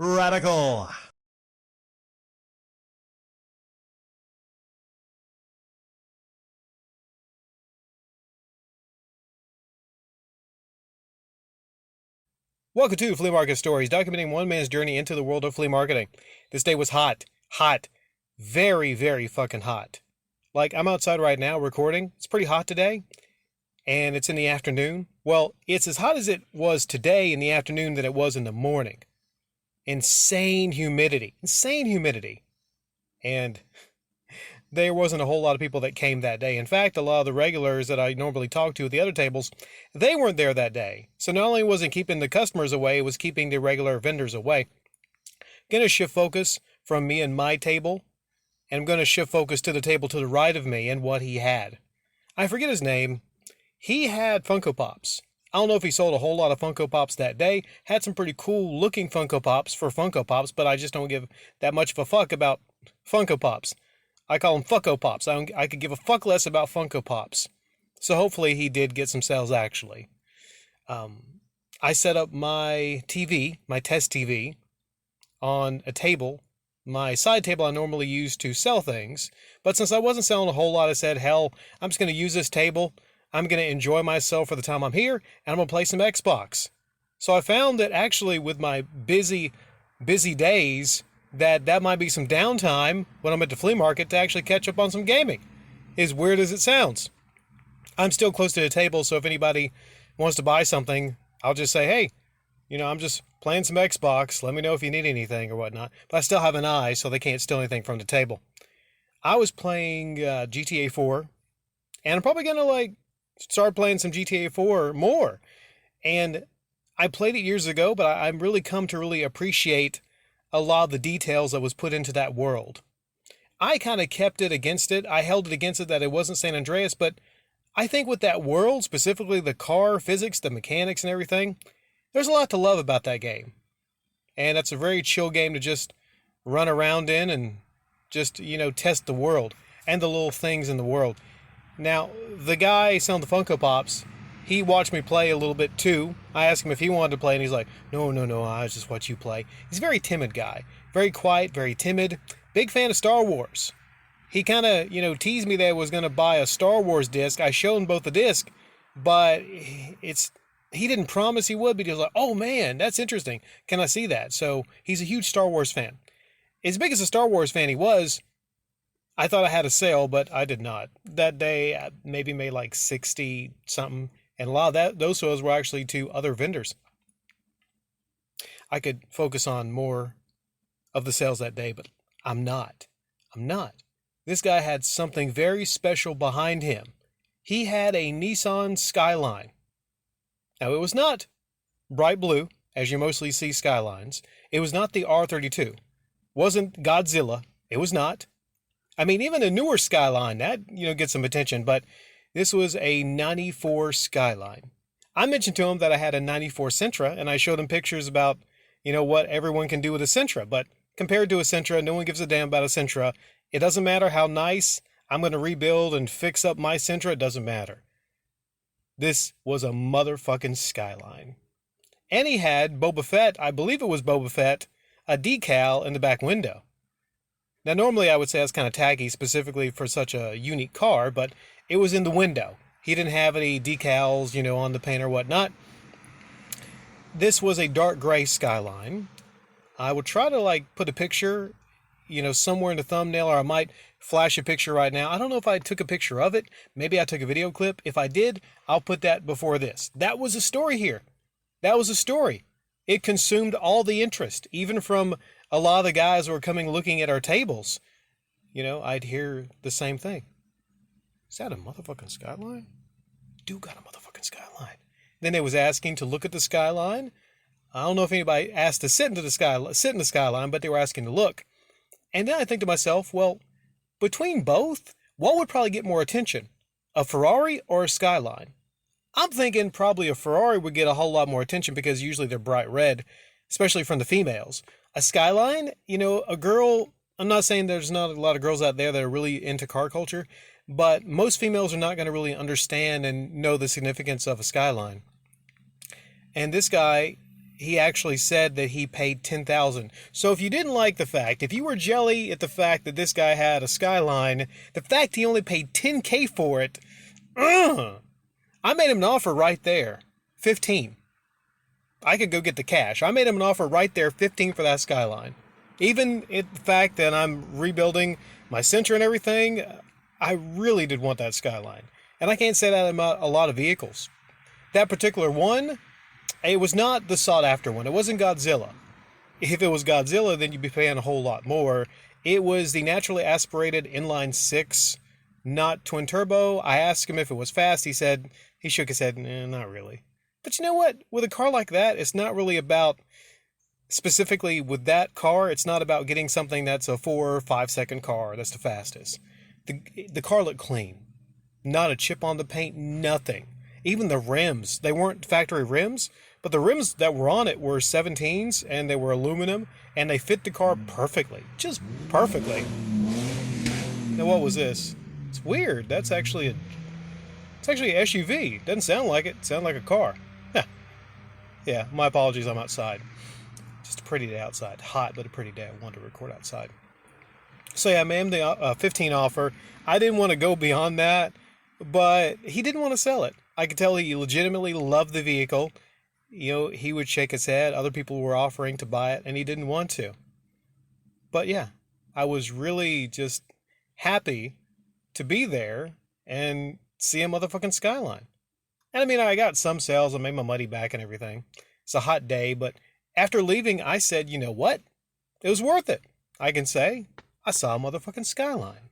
Radical. Welcome to Flea Market Stories, documenting one man's journey into the world of flea marketing. This day was hot. Hot. Very, very fucking hot. Like, I'm outside right now recording. It's pretty hot today, and it's in the afternoon. Well, it's as hot as it was today in the afternoon that it was in the morning. Insane humidity. Insane humidity. And there wasn't a whole lot of people that came that day. In fact, a lot of the regulars that I normally talk to at the other tables, they weren't there that day. So not only wasn't keeping the customers away, it was keeping the regular vendors away. Going to shift focus from me and my table, and I'm going to shift focus to the table to the right of me and what he had. I forget his name. He had Funko Pops. I don't know if he sold a whole lot of Funko Pops that day. Had some pretty cool looking Funko Pops for Funko Pops, but I just don't give that much of a fuck about Funko Pops. I call them Funko Pops. I could give a fuck less about Funko Pops. So hopefully he did get some sales actually. I set up my TV, my test TV, on a table, my side table I normally use to sell things. But since I wasn't selling a whole lot, I said, hell, I'm just going to use this table. I'm going to enjoy myself for the time I'm here, and I'm going to play some Xbox. So I found that actually with my busy days, that might be some downtime when I'm at the flea market to actually catch up on some gaming. As weird as it sounds. I'm still close to the table, so if anybody wants to buy something, I'll just say, hey, I'm just playing some Xbox. Let me know if you need anything or whatnot. But I still have an eye, so they can't steal anything from the table. I was playing GTA 4, and I'm probably going to start playing some GTA 4 more. And I played it years ago, but I'm really come to really appreciate a lot of the details that was put into that world. I kind of kept it against it. I held it against it that it wasn't San Andreas, but I think with that world, specifically the car physics, the mechanics and everything, there's a lot to love about that game. And that's a very chill game to just run around in and just, test the world and the little things in the world. Now, the guy selling the Funko Pops, he watched me play a little bit too. I asked him if he wanted to play, and he's like, no, I just watch you play. He's a very timid guy. Very quiet, very timid. Big fan of Star Wars. He kind of, teased me that I was going to buy a Star Wars disc. I showed him both the disc, but he didn't promise he would, but he was like, oh man, that's interesting. Can I see that? So he's a huge Star Wars fan. As big as a Star Wars fan he was, I thought I had a sale, but I did not. That day, I maybe made like 60 something. And a lot of those sales were actually to other vendors. I could focus on more of the sales that day, but I'm not. This guy had something very special behind him. He had a Nissan Skyline. Now, it was not bright blue, as you mostly see Skylines. It was not the R32. Wasn't Godzilla. It was not. I mean, even a newer Skyline, that, gets some attention, but this was a 94 Skyline. I mentioned to him that I had a 94 Sentra, and I showed him pictures about, what everyone can do with a Sentra. But compared to a Sentra, no one gives a damn about a Sentra. It doesn't matter how nice I'm going to rebuild and fix up my Sentra. It doesn't matter. This was a motherfucking Skyline. And he had Boba Fett, I believe it was Boba Fett, a decal in the back window. Now, normally I would say that's kind of tacky, specifically for such a unique car, but it was in the window. He didn't have any decals, on the paint or whatnot. This was a dark gray Skyline. I would try to put a picture, somewhere in the thumbnail, or I might flash a picture right now. I don't know if I took a picture of it. Maybe I took a video clip. If I did, I'll put that before this. That was a story here. That was a story. It consumed all the interest, even from a lot of the guys who were coming looking at our tables. I'd hear the same thing. Is that a motherfucking Skyline? Dude got a motherfucking Skyline. Then they was asking to look at the Skyline. I don't know if anybody asked to sit in the Skyline, but they were asking to look. And then I think to myself, well, between both, what would probably get more attention? A Ferrari or a Skyline? I'm thinking probably a Ferrari would get a whole lot more attention because usually they're bright red, especially from the females. A Skyline, a girl, I'm not saying there's not a lot of girls out there that are really into car culture, but most females are not going to really understand and know the significance of a Skyline. And this guy, he actually said that he paid 10,000. So if you didn't like the fact, if you were jelly at the fact that this guy had a Skyline, the fact he only paid 10K for it, I made him an offer right there, 15. I could go get the cash. I made him an offer right there, 15 for that Skyline. Even at the fact that I'm rebuilding my Sentra and everything, I really did want that Skyline. And I can't say that about a lot of vehicles. That particular one, it was not the sought after one. It wasn't Godzilla. If it was Godzilla, then you'd be paying a whole lot more. It was the naturally aspirated inline six, not twin turbo. I asked him if it was fast. He shook his head, not really. But you know what? With a car like that, it's not really about, specifically with that car, it's not about getting something that's a 4 or 5 second car that's the fastest. The car looked clean. Not a chip on the paint, nothing. Even the rims, they weren't factory rims, but the rims that were on it were 17s, and they were aluminum, and they fit the car perfectly. Just perfectly. Now what was this? It's weird. It's actually an SUV. Doesn't sound like it. It sounds like a car. Yeah, my apologies, I'm outside. Just a pretty day outside. Hot, but a pretty day. I wanted to record outside. So yeah, I made him the 15 offer. I didn't want to go beyond that, but he didn't want to sell it. I could tell he legitimately loved the vehicle. You know, he would shake his head. Other people were offering to buy it, and he didn't want to. But yeah, I was really just happy to be there and see a motherfucking Skyline. And I mean, I got some sales. I made my money back and everything. It's a hot day, but after leaving, I said, you know what? It was worth it. I can say I saw a motherfucking Skyline.